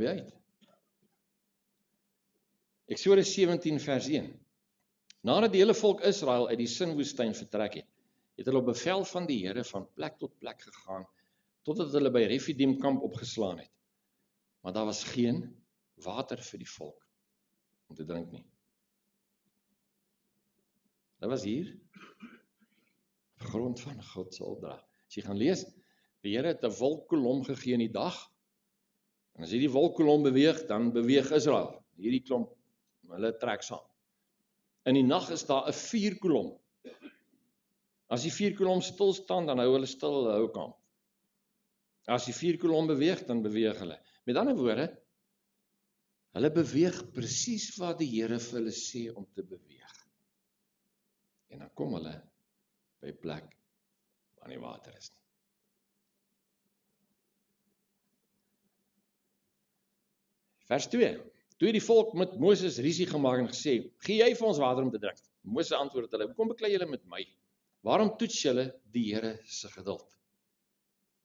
uit. Eksodus 17 vers 1. Nadat die hele volk Israel uit die Sinwoestyn vertrek het, het hulle op bevel van die Here van plek tot plek gegaan, totdat hulle by Refidim kamp opgeslaan het. Maar daar was geen water vir die volk om te drink nie. Dit was hier op grond van God se opdrag. As jy gaan lees, die Here het 'n wolkkolom gegee in die dag, en as hierdie wolkkolom beweeg, dan beweeg Israel. Hierdie klomp, hulle trek saam. In die nag is daar 'n vuurkolom. As die vuurkolom stil staan, dan hou hulle stil, hulle hou kamp. As die vuurkolom beweeg, dan beweeg hulle. Met ander woorde, hulle beweeg presies wat die Here vir hulle sê om te beweeg. En dan kom hulle by plek waar nie water is nie. Vers 2. Toe het die volk met Moses rusie gemaak en gesê, gee jy vir ons water om te drink? Moses antwoord hulle, hoekom beklei julle met my? Waarom toets julle die Here se geduld?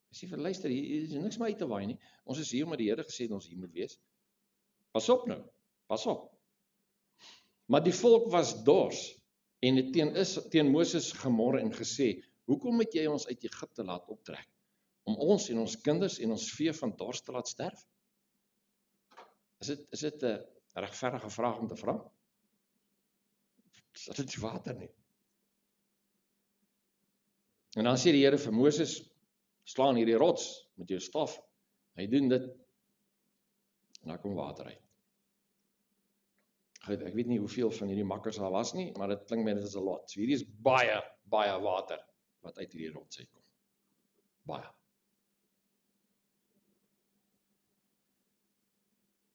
As jy verluister, hier is niks meer uit te waai nie. Ons is hier omdat die Here gesê het ons hier moet wees. Pas op nou, pas op. Maar die volk was dors en het teen Moses gemor en gesê, hoekom het jy ons uit Egipte laat optrek? Om ons en ons kinders en ons vee van dors te laat sterf? Is dit 'n regverdige vraag om te vra? Is dit water nie? En dan sê die Here vir Moses, slaan hierdie rots met jou staf. Hy doen dit, en daar kom water uit. Goed, ek weet nie hoeveel van hierdie makkers daar was nie, maar dit klink my dit is 'n lot. So hierdie is baie water wat uit hierdie rots uitkom. Baie.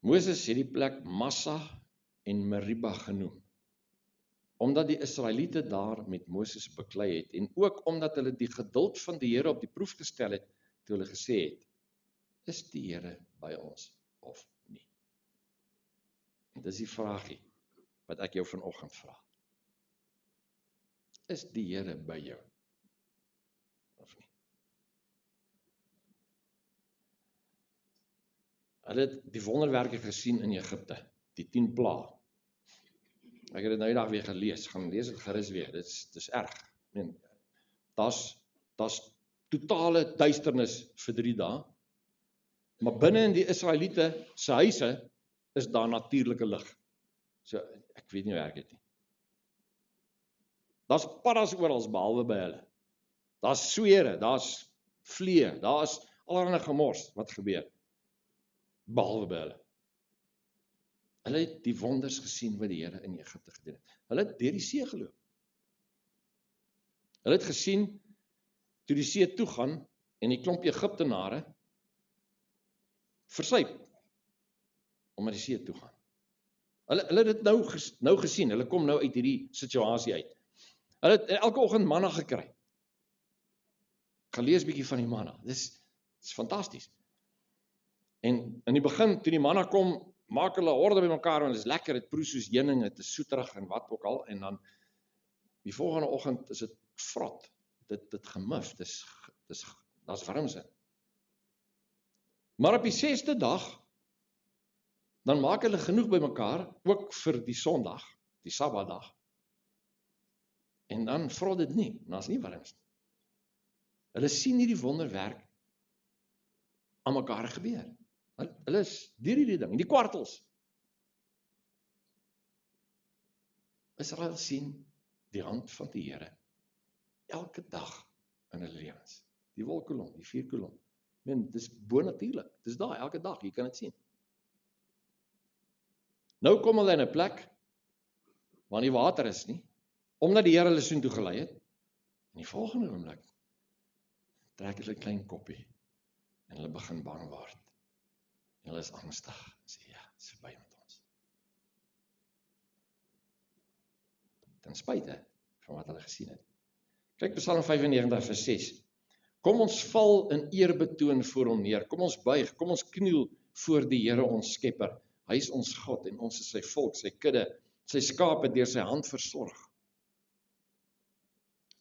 Moses het die plek Massa en Meriba genoem, omdat die Israeliete daar met Moses beklei het, en ook omdat hulle die geduld van die Here op die proef gestel het, toe hulle gesê het, is die Here by ons of nie? En dis die vraagie wat ek jou vanoggend vra. Is die Here by jou of nie? Hulle het die wonderwerke gesien in Egipte, die 10 plaae. Ek het dit nou die dag weer gelees, gaan lees dit gerus weer, dit is erg. Daar's totale duisternis vir 3 dae, maar binne in die Israeliete se huise is daar natuurlike lig. So, ek weet nie hoe werk dit nie. Daar's paddas oral behalwe by hulle. Daar's swere, daar's vliee, daar's allerlei gemors wat gebeur, behalwe by hulle. Hulle het die wonders gesien wat die Here in Egipte gedoen het. Hulle het deur die see geloop. Hulle het gesien, toe die see toegaan, en die klomp Egiptenare versuip, omdat die see toegaan. Hulle het dit nou gesien, hulle kom nou uit hierdie situasie uit. Hulle het elke oggend manna gekry. Gaan lees bietjie van die manna, dis fantasties. En in die begin, toe die manna kom, maak hulle horde by mekaar, en dit is lekker, dit proe soos heuning, dit is soeterig en wat ook al, en dan, die volgende oggend is dit vrot, dit gemif, daar's wurms in. Maar op die 6de dag, dan maak hulle genoeg by mekaar, ook vir die Sondag, die Sabbatdag, en dan vrot dit nie, daar's nie wurms nie. Hulle sien nie die wonderwerk aan mekaar gebeur. Hulle is deur hierdie ding, die kwartels. Israel sien die hand van die Here elke dag in hulle lewens. Die wolkkolom, die vuurkolom. Dit is bonatuurlik. Dit is daar elke dag, jy kan dit sien. Nou kom hulle in 'n plek waar nie water is nie, omdat die Here hulle soontoe gelei het. En die volgende oomblik trek hulle 'n klein koppie en hulle begin bang word. En hulle is angstig en sê, ja, dit is verby met ons. Ten spyte van wat hulle gesien het. Kyk Psalm 95 vers 6. Kom ons val in eerbetoon voor hom neer. Kom ons buig, kom ons kniel voor die Here ons Skepper. Hy is ons God en ons is sy volk, sy kudde, sy skape deur sy hand versorg.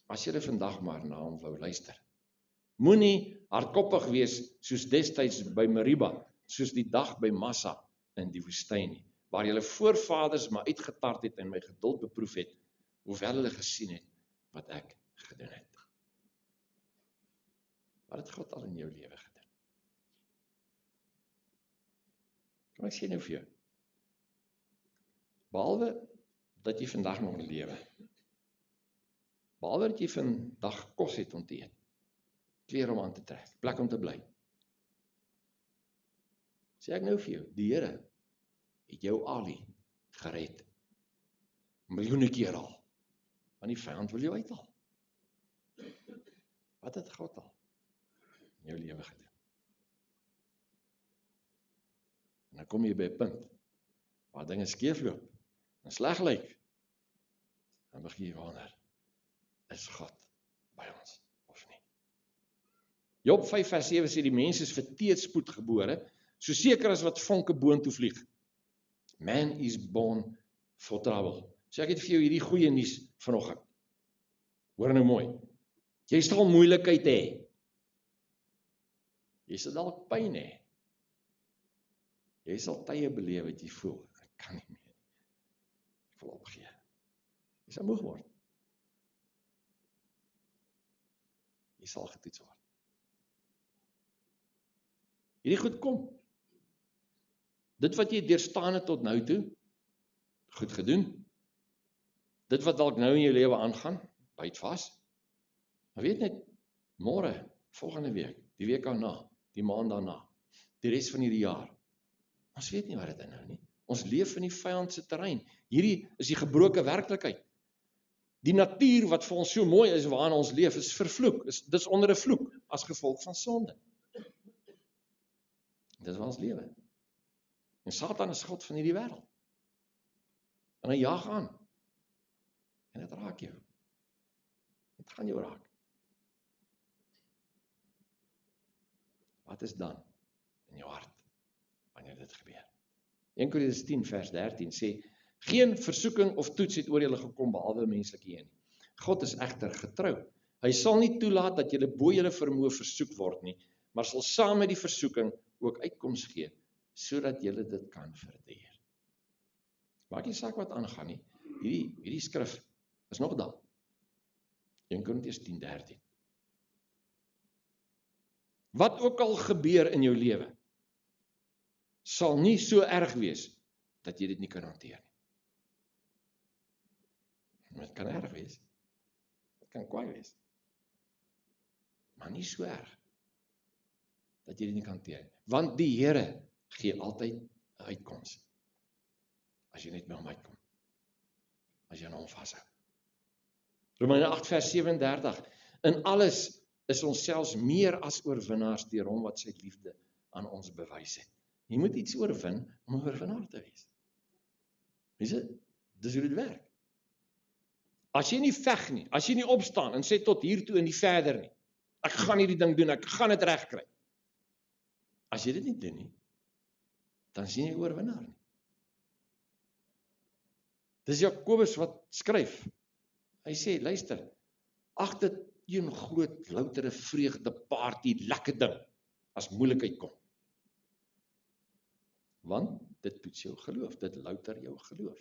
As jy vandag maar na hom wou luister. Moenie hardkoppig wees soos destyds by Meriba, soos die dag by Massa in die woestyn nie, waar julle voorvaders maar uitgetart het en my geduld beproef het, hoewel hulle gesien het wat ek gedoen het. Wat het God al in jou lewe gedoen? Kom ek sê nou vir jou, behalwe dat jy vandag nog lewe, behalwe dat jy vandag kos het om te eet, klere om aan te trek, plek om te bly, sê ek nou vir jou, die Here het jou Ali gered, miljoene keer al, want die vyand wil jou uithaal. Wat het God al in jou lewe gedoen? En dan kom jy by 'n punt, waar dinge skeefloop, en sleg lyk, dan begin jy wonder, is God by ons, of nie? Job 5 vers 7 sê, die mens is vir teëspoed gebore, so seker as wat vonke boontoe vlieg. Man is born for trouble. So ek het vir jou hierdie goeie nuus vanoggend. Hoor nou mooi. Jy sal moeilikheid hê. Jy sal dalk pyn hê. Jy sal tye beleef wat jy voel, ek kan nie meer. Ek wil opgee. Jy sal moeg word. Jy sal getoets word. Hierdie goed kom. Dit wat jy deurstaan het tot nou toe, goed gedoen. Dit wat dalk nou in jou lewe aangaan, byt vas. Maar weet net, môre, volgende week, die week daarna, die maand daarna, die res van hierdie jaar, ons weet nie wat dit inhou nie. Ons leef in die vyand se terrein. Hierdie is die gebroke werklikheid. Die natuur wat vir ons so mooi is, waarin ons leef, is vervloek. Dis onder 'n vloek, as gevolg van sonde. Dit is waar ons lewe. En Satan is God van hierdie wêreld. En hy jaag aan. En dit raak jou. Dit gaan jou raak. Wat is dan in jou hart, wanneer dit gebeur? 1 Korintiërs 10 vers 13 sê, geen versoeking of toets het oor julle gekom, behalwe menslike een. God is egter getrou. Hy sal nie toelaat dat julle bo julle vermoë versoek word nie, maar sal saam met die versoeking ook uitkoms gee, sodat julle dit kan verduur. Maak nie saak wat aangaan nie, hierdie skrif is nog daar. 1 Korintiërs 10:13. Wat ook al gebeur in jou lewe, sal nie so erg wees, dat jy dit nie kan hanteer nie. Dit kan erg wees, dit kan kwaai wees, maar nie so erg, dat jy dit nie kan hanteer nie. Want die Here gee altyd 'n uitkoms, as jy net by hom uitkom, as jy aan hom vashou. Romeine 8 vers 37, in alles is ons selfs meer as oorwinnaars deur hom wat sy liefde aan ons bewys het. Jy moet iets oorwin om 'n oorwinnaar te wees. Weet jy, dis hoe dit werk. As jy nie veg nie, as jy nie opstaan en sê tot hier toe en nie verder nie, ek gaan hierdie ding doen, ek gaan dit regkry. As jy dit nie doen nie, dan sien jy oorwinnaar nie. Dis Jakobus wat skryf. Hy sê, luister, ag dit een groot, loutere vreugde party, lekker ding, as moeilikheid kom. Want dit toets jou geloof, dit louter jou geloof.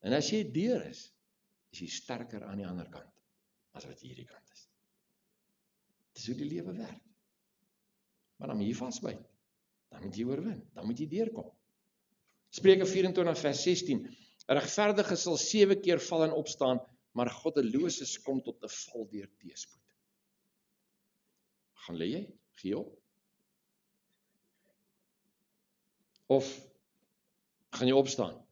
En as jy deur is jy sterker aan die ander kant, as wat jy hierdie kant is. Dis hoe die lewe werk. Maar dan moet jy vasbyt, dan moet jy oorwin, dan moet jy deurkom. Spreuke 24 vers 16, 'n regverdige sal 7 keer val en opstaan, maar goddeloses kom tot 'n val deur teëspoed. Gaan lê jy? Gee op? Of gaan jy opstaan?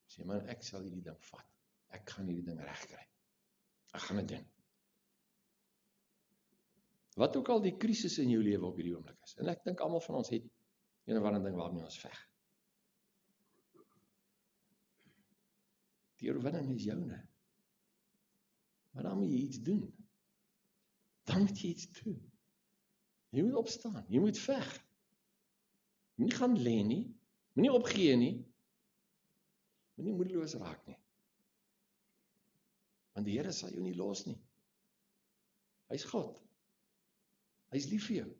Sê man, ek sal hierdie ding vat. Ek gaan hierdie ding regkry. Ek gaan dit doen. Wat ook al die krisis in jou lewe op hierdie oomblik is. En ek dink almal van ons het een of ander ding waarmee ons veg. Die oorwinning is joune. Maar dan moet jy iets doen. Dan moet jy iets doen. Jy moet opstaan, jy moet veg. Moenie gaan lê nie, moenie opgee nie, moenie moedeloos raak nie. Want die Here sal jou nie los nie. Hy's God. Hy's lief vir jou.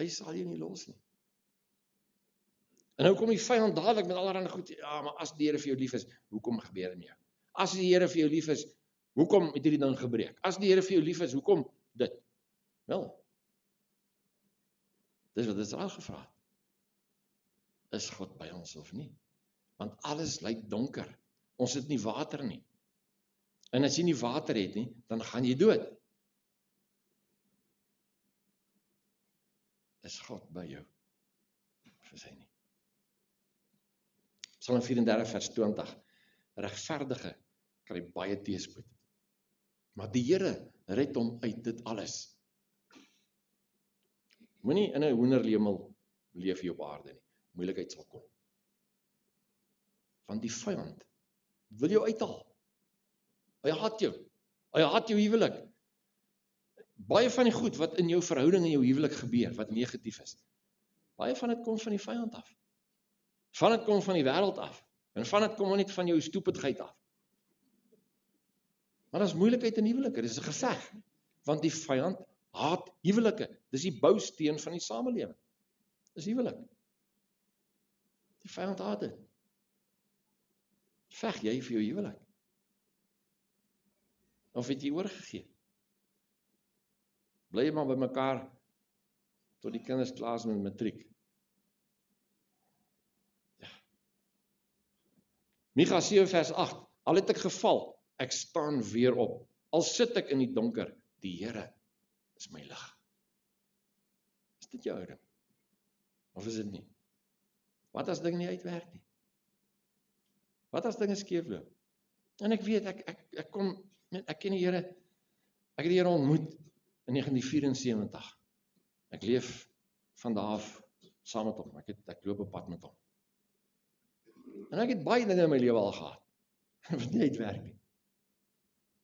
Hy sal jou nie los nie. En nou kom die vyand dadelik met allerlei goed, ja, maar as die Here vir jou lief is, hoekom gebeur dit nie? As die Here vir jou lief is, hoekom het hierdie ding gebreek? As die Here vir jou lief is, hoekom dit? Wel, dis wat Israel gevra het. Is God by ons of nie? Want alles lyk donker. Ons het nie water nie. En as jy nie water het nie, dan gaan jy dood. Is God by jou? Of is hy nie? Psalm 34 vers 20. Regverdige kry baie teëspoed. Maar die Here red hom uit dit alles. Moenie in 'n hoenderlemel leef hier op aarde nie. Moeilikheid sal kom. Want die vyand wil jou uithaal. Hy haat jou. Hy haat jou huwelik. Baie van die goed wat in jou verhouding en jou huwelik gebeur, wat negatief is, baie van dit kom van die vyand af. Van dit kom van die wêreld af. En van dit kom net van jou stoepigheid af. Maar daar is moeilikheid in huwelike, dis 'n geveg. Want die vyand haat huwelike. Dis die bousteen van die samelewing. Dis huwelik. Die vyand haat dit. Veg jy vir jou huwelik? Of het jy oorgegee? Bly jy maar by mekaar tot die kinders klaar is met matriek? Ja. Micha 7 vers 8. Al het ek geval, ek staan weer op. Al sit ek in die donker, die Here is my lig. Is dit jou houding? Of is dit nie? Wat as dinge nie uitwerk nie? Wat as dinge skeefloop? En ek weet, ek ken die Here, ek het die Here ontmoet in 1974. Ek leef van daar af saam met hom. Ek loop op pad met hom. En ek het baie dinge in my lewe al gehad, wat nie uitwerk nie.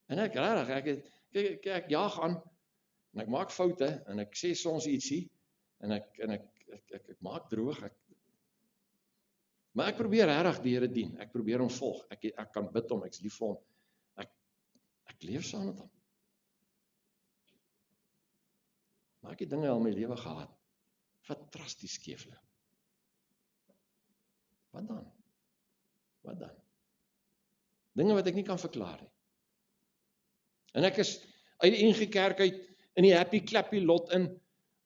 En ek jaag aan, en ek maak foute, en ek sê soms ietsie, en ek maak droog, maar ek probeer regtig die Here dien, ek probeer hom volg, ek kan bid hom, ek is lief vir hom, ek leef saam met hom. Maar ek het dinge al in my lewe gehad, wat drasties skeefloop. Wat dan? Wat dan? Dinge wat ek nie kan verklaar nie. En ek is uit die NG Kerk uit, in die Happy Clappy lot in,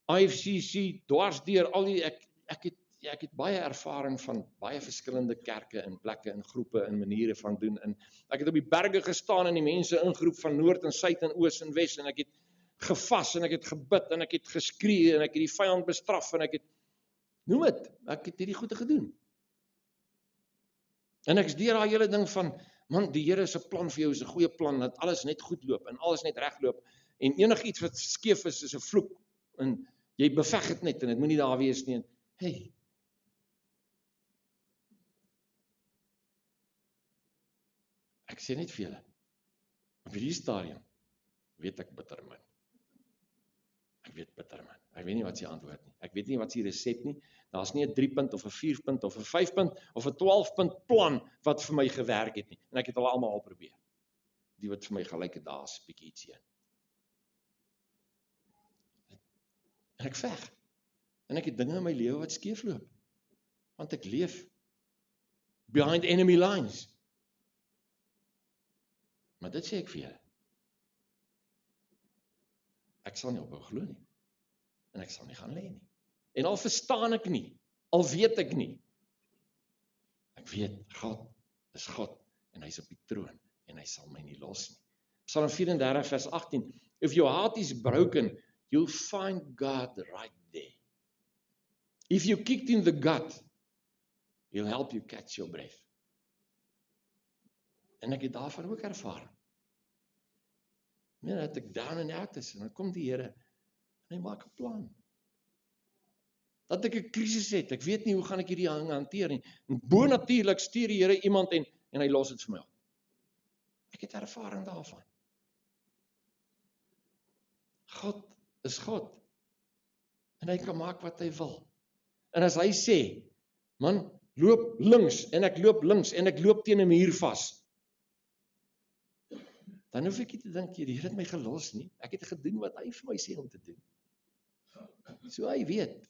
IFCC, dwars deur al die, ek het baie ervaring van baie verskillende kerke en plekke en groepe en maniere van doen, en ek het op die berge gestaan en die mense ingeroep van noord en suid en oos en wes, en ek het gevas en ek het gebid en ek het geskree en ek het die vyand bestraf en ek het, noem het, ek het hierdie goede gedoen. En ek is deur daai hele ding van, man, die Here se plan vir jou is 'n goeie plan, dat alles net goed loop en alles net reg loop, en enigiets wat skeef is 'n vloek, en jy beveg dit net, en dit moenie daar wees nie, en, hey, ek sê net vir julle, op hierdie stadium, weet ek bitter min. Ek weet bitter min. Ek weet nie wat sy antwoord nie. Ek weet nie wat sy resep nie. Daar's nie 'n 3-punt of 'n 4-punt of 'n 5-punt of 'n 12-punt plan wat vir my gewerk het nie. En ek het hulle almal al probeer. Die wat vir my gelyk het, daar's bietjie ietsie in. En ek veg. En ek het dinge in my lewe wat skeefloop. Want ek leef behind enemy lines. Maar dit sê ek vir julle. Ek sal nie ophou glo nie. En ek sal nie gaan lê nie. En al verstaan ek nie, al weet ek nie. Ek weet, God is God, en hy is op die troon, en hy sal my nie los nie. Psalm 34 vers 18, if your heart is broken, you'll find God right there. If you kicked in the gut, he'll help you catch your breath. En ek het daarvan ook ervaring. Nee, dat ek down and out is, en dan kom die Here, en hy maak 'n plan. Dat ek 'n krisis het, ek weet nie hoe gaan ek hierdie hanteer nie, en bonatuurlik stuur die Here iemand en hy los dit vir my op. Ek het ervaring daarvan. God is God, en hy kan maak wat hy wil. En as hy sê, man, loop links, en ek loop links, en ek loop teen 'n muur vas, dan hoef ek nie te dink, die Here het my gelos nie. Ek het gedoen wat hy vir my sê om te doen. So hy weet,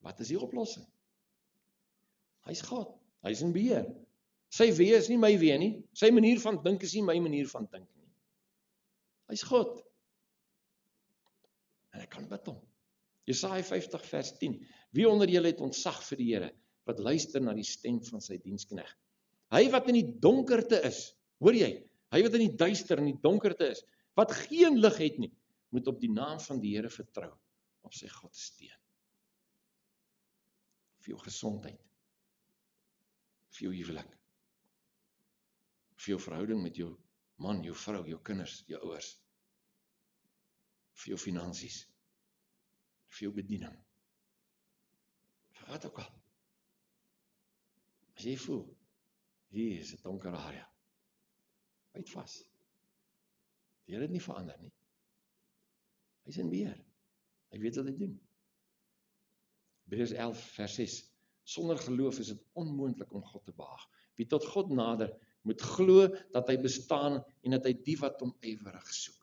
wat is die oplossing? Hy's God. Hy's in beheer. Sy weë is nie my weë nie. Sy manier van dink is nie my manier van dink nie. Hy's God. En ek kan bid hom. Jesaja 50 vers 10. Wie onder julle het ontzag vir die Here, wat luister na die stem van sy diensknegt? Hy wat in die donkerte is, hoor jy? Hy wat in die duister, in die donkerte is, wat geen lig het nie, moet op die naam van die Here vertrou, op sy God steun. Vir jou gesondheid, vir jou huwelik, vir jou verhouding met jou man, jou vrou, jou kinders, jou ouers, vir jou finansies, vir jou bediening, vir wat ook al. As jy voel, hier is 'n donker area, byt vas. Die Here het nie verander nie. Hy's in beheer. Hy weet wat hy doen. Hebreërs 11 vers 6. Sonder geloof is dit onmoontlik om God te behaag. Wie tot God nader, moet glo dat hy bestaan en dat hy die wat hom ywerig soek,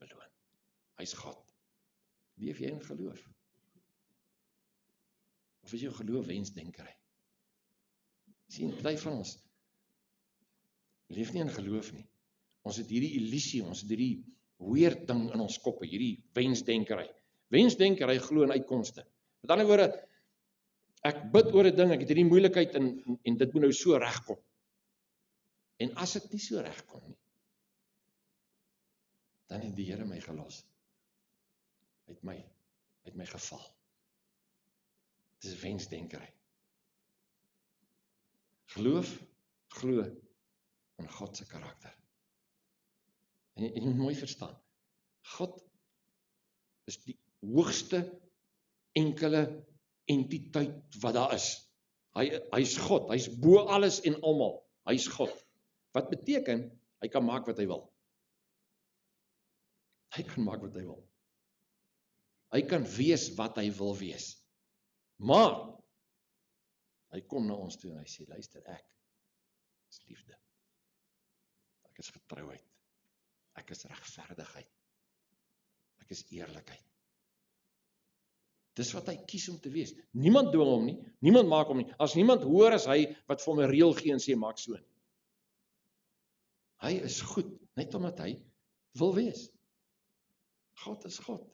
beloon. Hy's God. Leef jy in geloof? Of is jou geloof wensdenkery? Sien, party van ons leef nie in geloof nie. Ons het hierdie illusie, ons het hierdie weird ding in ons koppe, hierdie wensdenkery. Wensdenkery glo in uitkomste. Met ander woorde, ek bid oor 'n ding, ek het hierdie moeilikheid en dit moet nou so regkom. En as dit nie so regkom nie, dan het die Here my gelos. Hy het my geval. Dit is wensdenkery. Geloof, glo in God se karakter. En jy moet mooi verstaan, God is die hoogste enkele entiteit wat daar is. Hy's God, hy's bo alles en almal. Hy's God. Wat beteken, hy kan maak wat hy wil. Hy kan maak wat hy wil. Hy kan wees wat hy wil wees. Maar, hy kom na ons toe en hy sê, luister, ek is liefde. Ek is getrouheid. Ek is regverdigheid. Ek is eerlikheid. Dis wat hy kies om te wees. Niemand dwing hom nie, niemand maak hom nie. As niemand hoor as hy wat vir hom 'n reël gee en sê, maak so nie. Hy is goed, net omdat hy wil wees. God is God.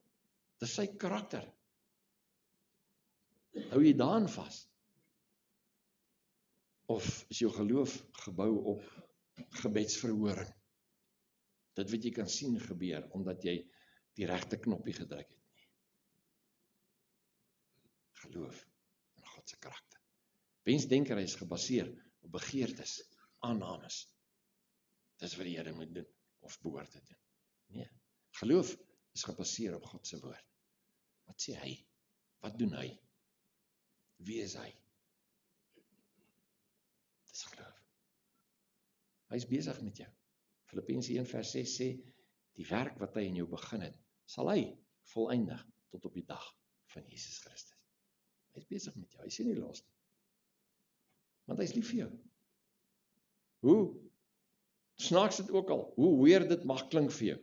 Dis sy karakter. Hou jy daaraan vas? Of is jou geloof gebou op gebedsverhoring? Dit wat jy kan sien gebeur, omdat jy die regte knoppie gedruk het. Geloof in God se karakter. Wensdenkery is gebaseer op begeertes, aannames. Dis wat die Here moet doen, of behoort te doen. Nee, geloof is gebaseer op God se woord. Wat sê hy? Wat doen hy? Wie is hy? Dis geloof. Hy is besig met jou. Filippense 1 vers 6 sê, die werk wat hy in jou begin het, sal hy voleindig tot op die dag van Jesus Christus. Hy is besig met jou, hy sê nie los nie. Want hy is lief vir jou. Hoe snaaks dit ook al, hoe weird dit mag klink vir jou.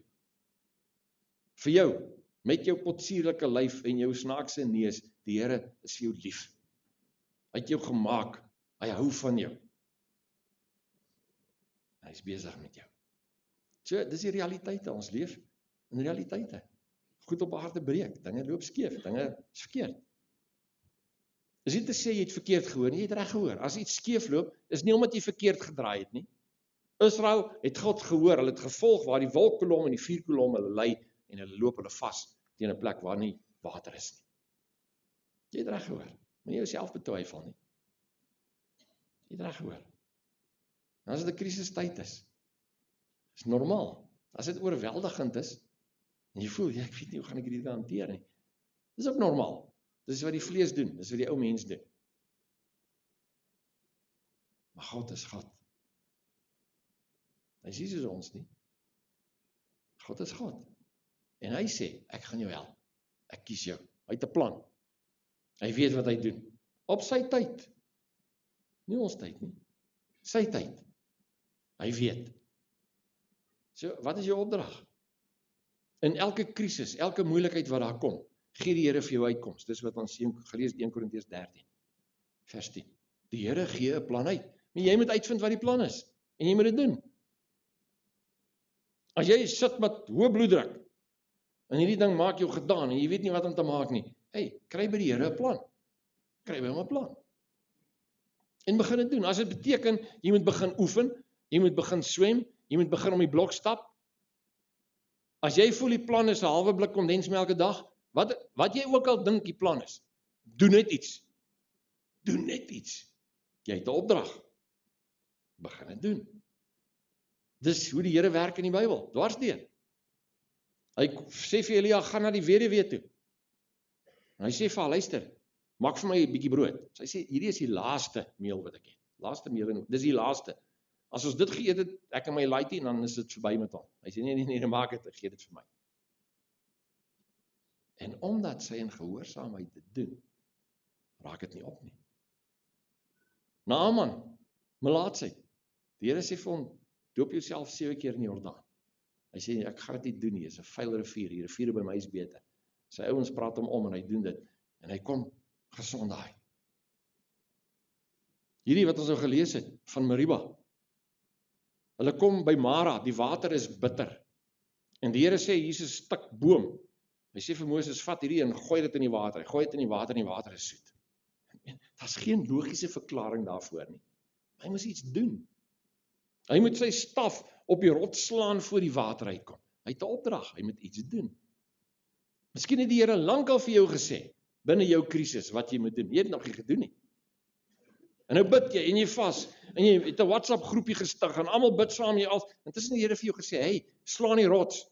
Vir jou, met jou potsierlike lyf en jou snaakse neus, die Here is vir jou lief. Hy het jou gemaak, hy hou van jou. Hy is besig met jou. So, dis die realiteite, ons leef in realiteite. Goed op aarde breek, dinge loop skeef, dinge is verkeerd. Is nie te sê jy het verkeerd gehoor nie, jy het reg gehoor. As iets skeef loop, is nie omdat jy verkeerd gedraai het nie. Israel het God gehoor, hulle het gevolg waar die wolkkolom en die vuurkolom hulle lei en hulle loop hulle vas teen 'n plek waar nie water is nie. Jy het reg gehoor. Moenie jouself betwyfel nie. Jy het reg gehoor. En as dit 'n krisistyd is normaal. As dit oorweldigend is en jy voel, ek weet nie hoe gaan ek hierdie hanteer nie. Dis ook normaal. Dis wat die vlees doen, dis wat die ou mens doen. Maar God is God. Hy sê soos ons nie. God is God. En hy sê, ek gaan jou help. Ek kies jou. Hy het 'n plan. Hy weet wat hy doen. Op sy tyd. Nie ons tyd nie. Sy tyd. Hy weet. So, wat is jou opdrag? In elke krisis, elke moeilikheid wat daar kom, gee die Here vir jou uitkoms. Dis wat ons gelees 1 Korintiërs 13, vers 10. Die Here gee 'n plan uit. Maar jy moet uitvind wat die plan is. En jy moet dit doen. As jy sit met hoë bloeddruk, en hierdie ding maak jou gedaan, en jy weet nie wat om te maak nie, kry by die Here 'n plan. Kry by hom 'n plan. En begin dit doen. As dit beteken, jy moet begin oefen, jy moet begin swem, jy moet begin om die blok stap. As jy voel die plan is 'n halwe blik kondensmelk 'n dag, wat jy ook al dink die plan is, doen net iets. Doen net iets. Jy het 'n opdrag. Begin dit doen. Dis hoe die Here werk in die Bybel, dwarsdeur. Hy sê vir Elia, gaan na die weduwee toe. En hy sê vir haar, luister, maak vir my 'n bietjie brood. Sy sê, hierdie is die laaste meel wat ek het. Laaste meel, dis die laaste. As ons dit geëet het, ek en my laaitjie, dan is dit verby met hom. Hy sê, nee, maak dit, gee dit vir my. En omdat sy in gehoorsaamheid dit doen, raak dit nie op nie. Naaman, melaatsheid. Die Here sê vir hom, doop jouself 7 keer in die Jordaan. Hy sê, ek gaan dit nie doen nie, is 'n vuil rivier, die riviere by my is beter. Sy ouens praat hom om en hy doen dit, en hy kom gesond uit. Hierdie wat ons nou gelees het, van Meriba. Hulle kom by Mara, die water is bitter. En die Here sê, hier is 'n stuk boom. Hy sê vir Moses, vat hierdie en gooi dit in die water. Hy gooi dit in die water en die water is soet. Daar's geen logiese verklaring daarvoor nie. Hy moes iets doen. Hy moet sy staf op die rots slaan voor die water uitkom. Hy het 'n opdrag, hy moet iets doen. Miskien het die Here lankal vir jou gesê, binne jou krisis, wat jy moet doen. Jy het nog nie gedoen nie. En nou bid jy, en jy vas, en jy het 'n WhatsApp groepie gestig, en almal bid saam jy al, en tussen die Here vir jou gesê, hey, slaan die rots.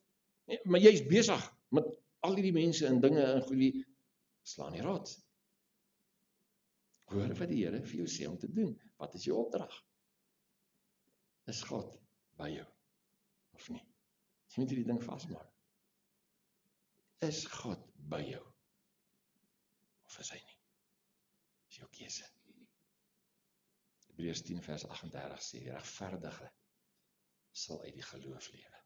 Maar jy's besig met al die mense en dinge en goeie, slaan die rots. Hoor wat die Here vir jou sê om te doen. Wat is jou opdrag? Is God by jou? Of nie? Jy moet hierdie ding vasmaak. Is God by jou? Of is hy nie? Dis jou keuse. Hebreërs 10 vers 38 sê, die regverdige sal uit die geloof lewe.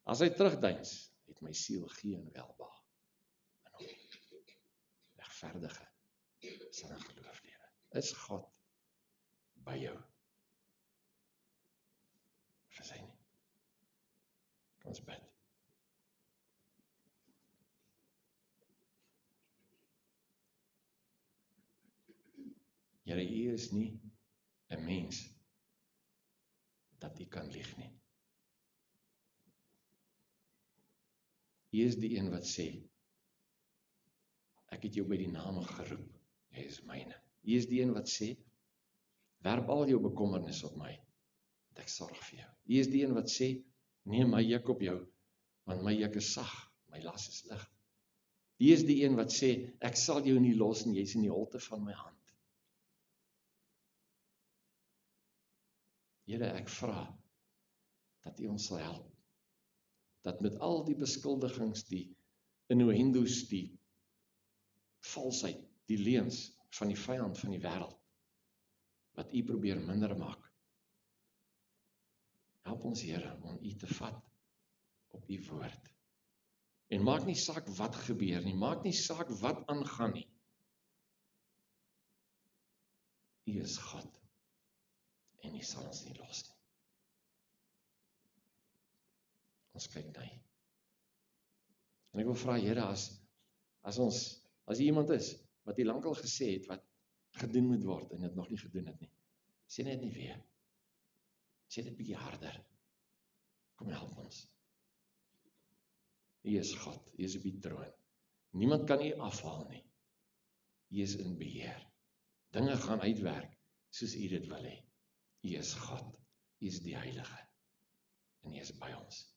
As hy terugdeins, het my siel geen welbehaag in hom. Regverdige sal in geloof lewe. Is God by jou? Of is hy nie? Kom ons bid. Here, U is nie 'n mens dat U kan lieg nie. U is die een wat sê, ek het jou by die naam geroep, jy is myne. U is die een wat sê, werp al jou bekommernis op my, want ek sorg vir jou. U is die een wat sê, neem my juk op jou, want my juk is sag, my las is lig. U is die een wat sê, ek sal jou nie los nie, jy is in die holte van my hand. Here, ek vra dat U ons sal help, dat met al die beskuldigings, die innuendos, die valsheid, die leuns van die vyand van die wêreld, wat U probeer minder maak. Help ons, Here, om U te vat op U woord. En maak nie saak wat gebeur nie, maak nie saak wat aangaan nie. U is God. En U sal ons nie los nie. Ons kyk na U. En ek wil vra, Here, as iemand is, wat U lankal gesê het, wat gedoen moet word, en dit nog nie gedoen het nie, sê net nie weer. Sê dit bietjie harder. Kom help ons. U is God, U is op die troon. Niemand kan U afhaal nie. U is in beheer. Dinge gaan uitwerk, soos U dit wil hê. U is God, U is die Heilige, en U is by ons.